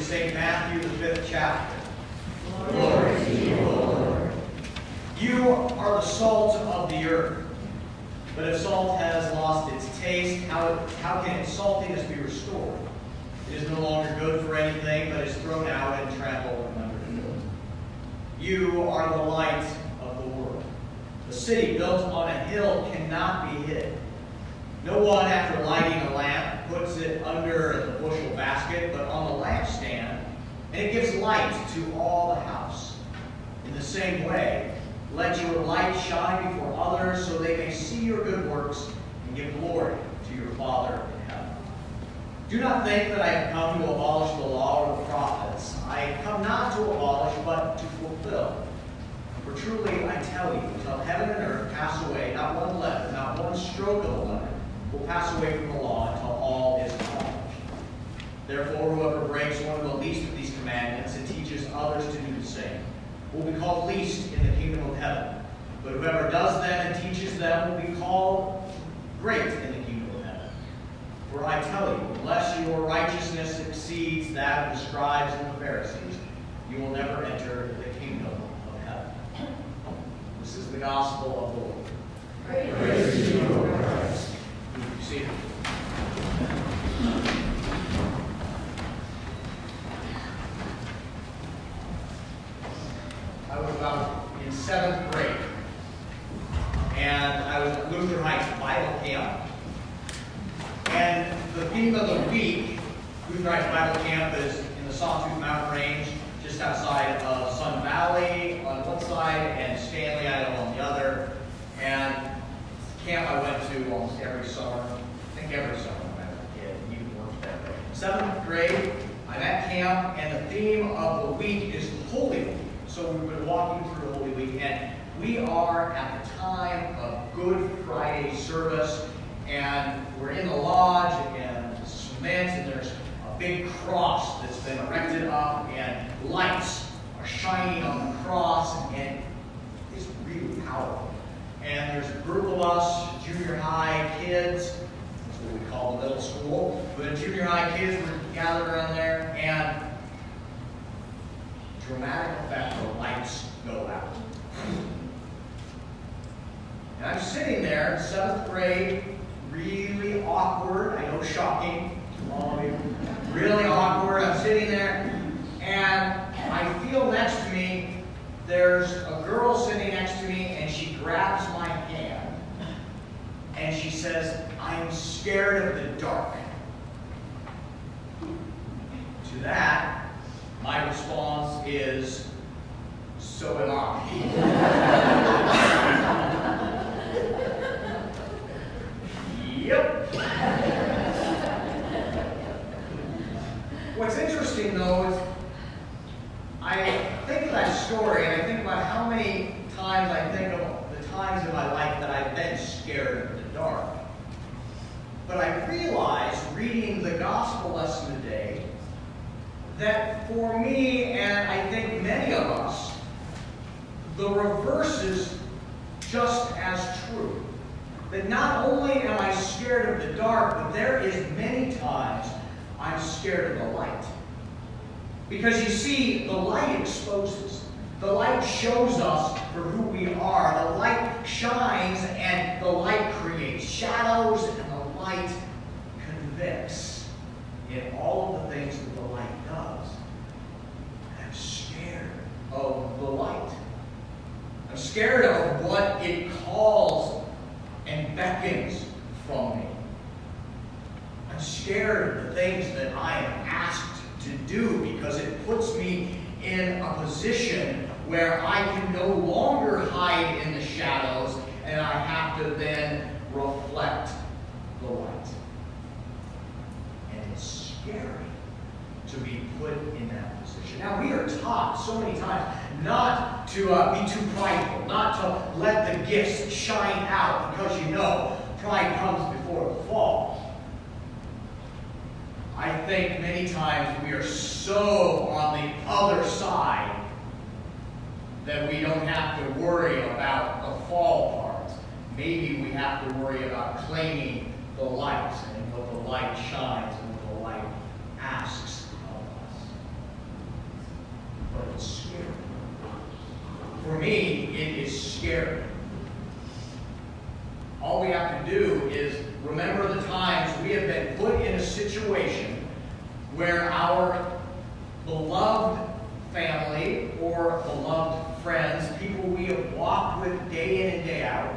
St. Matthew, the 5th chapter. Glory to you, Lord. You are the salt of the earth. But if salt has lost its taste, how can its saltiness be restored? It is no longer good for anything, but is thrown out and trampled underfoot. You are the light of the world. A city built on a hill cannot be hid. No one, after lighting a lamp, puts it under the bushel basket, but on the lampstand, and it gives light to all the house. In the same way, let your light shine before others, so they may see your good works and give glory to your Father in heaven. Do not think that I have come to abolish the law or the prophets. I have come not to abolish, but to fulfill. For truly I tell you, until heaven and earth pass away, not one letter, not one stroke of a letter will pass away from the law until all is accomplished. Therefore, whoever breaks one of the least of these commandments and teaches others to do the same will be called least in the kingdom of heaven. But whoever does them and teaches them will be called great in the kingdom of heaven. For I tell you, unless your righteousness exceeds that of the scribes and the Pharisees, you will never enter the kingdom of heaven. This is the gospel of the Lord. Praise to you, O Christ. You see it. I was about in 7th grade, and I was at Luther Heights Bible Camp. And the theme of the week, Luther Heights Bible Camp, is in the Sawtooth Mountain Range, just outside of Sun Valley on one side and Stanley, Idaho on the other. And camp I went to almost every summer. I think every summer when I was a kid, even worked that way. 7th grade, I'm at camp, and the theme of the week is Holy Week. So we've been walking through Holy Week, and we are at the time of Good Friday service, and we're in the lodge, and it's cement, and there's a big cross that's been erected up, and lights are shining on the cross, and it's really powerful. And there's a group of us, junior high kids, that's what we call the middle school, but junior high kids were gathered around there, and dramatic effect, the lights go out. And I'm sitting there in 7th grade, really awkward, I know, shocking to all of you, really awkward. I'm sitting there, and I feel next to me, there's a girl sitting next to me, and she grabs my hand, and she says, "I'm scared of the dark." To that, my response is, "So am I." Yep. What's interesting, though, is I think of that story, and I think about how many times I think of the times in my life that I've been scared of the dark. But I realized, reading the gospel lesson today, that for me, and I think many of us, the reverse is just as true. That not only am I scared of the dark, but there is many times I'm scared of the light. Because you see, the light exposes. The light shows us for who we are. The light shines, and the light creates shadows, and the light convicts in all of the things that the light does. And I'm scared of the light. I'm scared of what it calls and beckons from me. I'm scared of the things that I am asked to do, because it puts me in a position where I can no longer hide in the shadows, and I have to then reflect the light. And it's scary to be put in that position. Now, we are taught so many times not to be too prideful, not to let the gifts shine out, because you know pride comes before the fall. I think many times we are so on the other side that we don't have to worry about the fall part. Maybe we have to worry about claiming the light and what the light shines and what the light asks of us. scary. All we have to do is remember the times we have been put in a situation where our beloved family or beloved friends, people we have walked with day in and day out,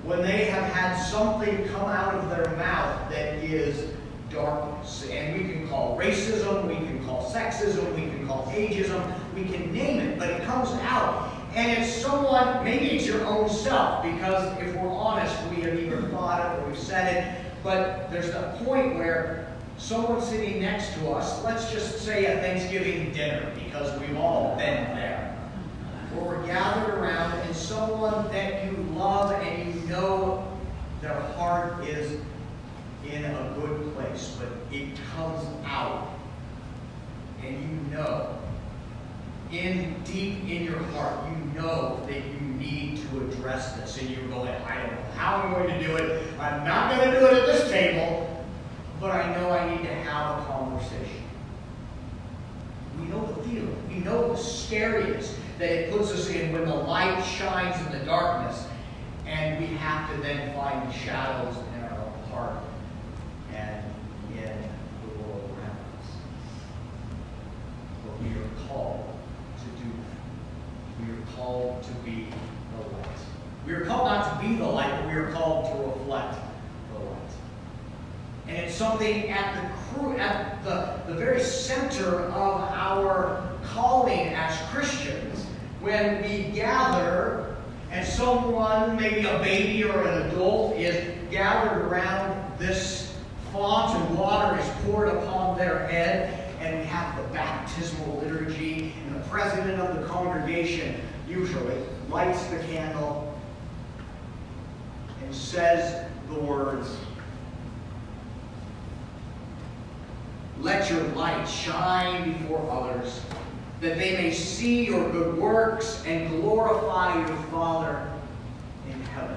when they have had something come out of their mouth that is darkness. And we can call racism, we can call sexism, we can call ageism, we can name it, but it comes out. And it's someone, maybe it's your own self, because if we're honest, we have either thought it or we've said it, but there's a point where someone sitting next to us, let's just say at Thanksgiving dinner, because we've all been there, where we're gathered around and someone that you love and you know their heart is in a good place, but it comes out, and you know, deep in your heart, you know that you need to address this, and you're going, I don't know how I'm going to do it. I'm not going to do it at this table, but I know I need to have a conversation. We know the feeling. We know the scariness that it puts us in when the light shines in the darkness, and we have to then find the shadows in our own heart and in the world around us. But we are called to do that. We are called to be the light. We are called not to be the light, but we are called to reflect the light. And it's something at the very center of our calling as Christians, when we gather and someone, maybe a baby or an adult, is gathered around this font and water is poured upon their head, and we have the baptismal liturgy, and the president of the congregation usually lights the candle and says the words, "Let your light shine before others, that they may see your good works and glorify your Father in heaven."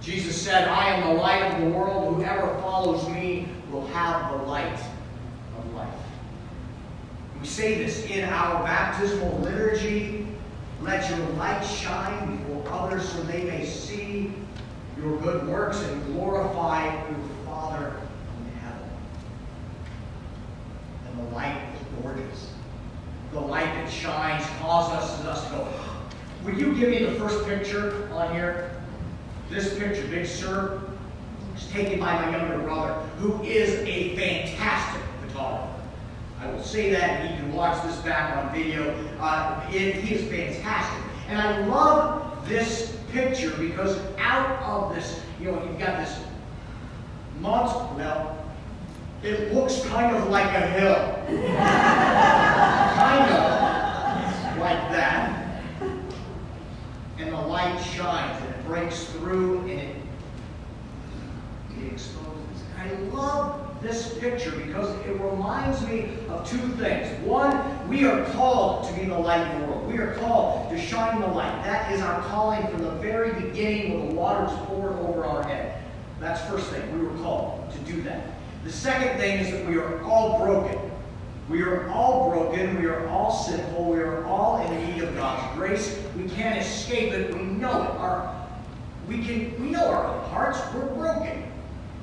Jesus said, "I am the light of the world. Whoever follows me will have the light of life." We say this in our baptismal liturgy. Let your light shine before others so they may see your good works and glorify your Father in heaven. And the light is gorgeous. The light that shines causes us to go, would you give me the first picture on here? This picture, Big Sur, is taken by my younger brother, who is a fantastic photographer. I will say that, and you can watch this back on video. He is fantastic. And I love this picture because out of this, you've got this monster, well, it looks kind of like a hill. Kind of like that. And the light shines and it breaks through and it exposes. I love this picture because it reminds me of two things. One, we are called to be the light of the world. We are called to shine the light. That is our calling from the very beginning when the water is poured over our head. That's the first thing. We were called to do that. The second thing is that we are all broken. We are all broken. We are all sinful. We are all in need of God's grace. We can't escape it. We know it. We know our own hearts. We're broken.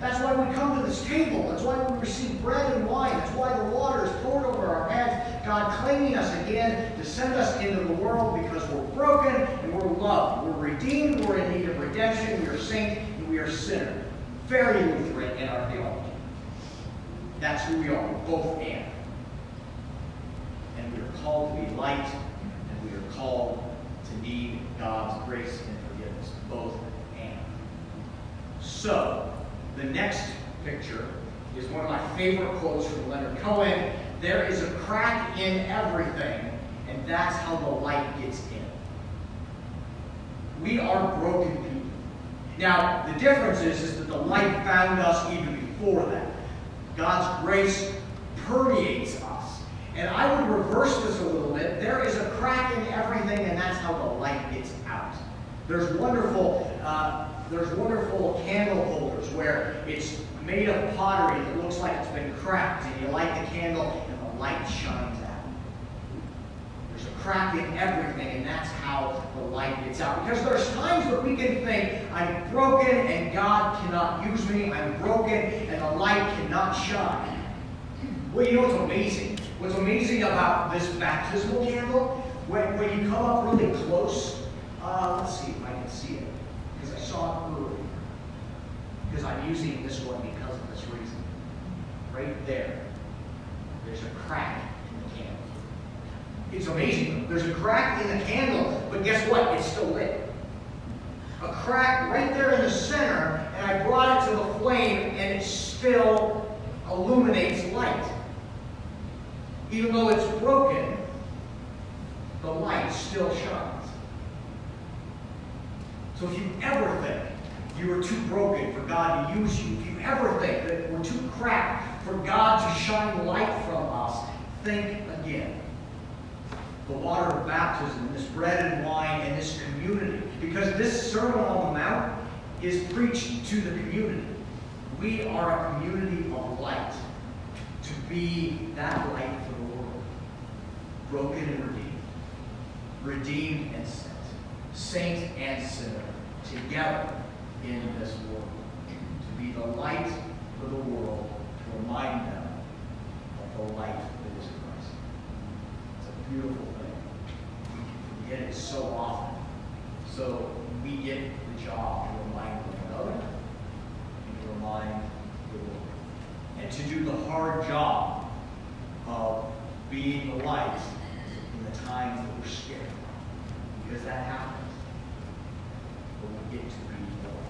That's why we come to this table. That's why we receive bread and wine. That's why the water is poured over our heads. God claiming us again to send us into the world because we're broken and we're loved. We're redeemed. We're in need of redemption. We are saint and we are sinner. Very Lutheran in our theology. That's who we are. We're both and. And we are called to be light, and we are called to need God's grace and forgiveness. Both and. So, the next picture is one of my favorite quotes from Leonard Cohen. There is a crack in everything, and that's how the light gets in. We are broken people. Now, the difference is that the light found us even before that. God's grace permeates us. And I would reverse this a little bit. There is a crack in everything, and that's how the light gets out. There's wonderful candle holders where it's made of pottery that looks like it's been cracked, and you light the candle, and the light shines out. There's a crack in everything, and that's how the light gets out. Because there's times that we can think, I'm broken and God cannot use me. I'm broken and the light cannot shine. Well, you know what's amazing? What's amazing about this baptismal candle, when you come up really close, let's see if I can see it, because I saw it earlier. Because I'm using this one because of this reason. Right there, there's a crack in the candle. It's amazing. There's a crack in the candle, but guess what? It's still lit. A crack right there in the center, and I brought it to the flame, and it still illuminates light. Even though it's broken, the light still shines. So if you ever think you are too broken for God to use you, if you ever think that we're too cracked for God to shine light from us, think again. The water of baptism, this bread and wine, and this community. Because this Sermon on the Mount is preached to the community. We are a community of light. To be that light for the world. Broken and redeemed. Redeemed and sent. Saint and sinner. Together in this world. To be the light for the world. To remind them of the light that is Christ. It's a beautiful thing. We forget it so often. So we get the job to remind one another and to remind the world. And to do the hard job of being the light in the times that we're scared. Because that happens. But we get to be the light.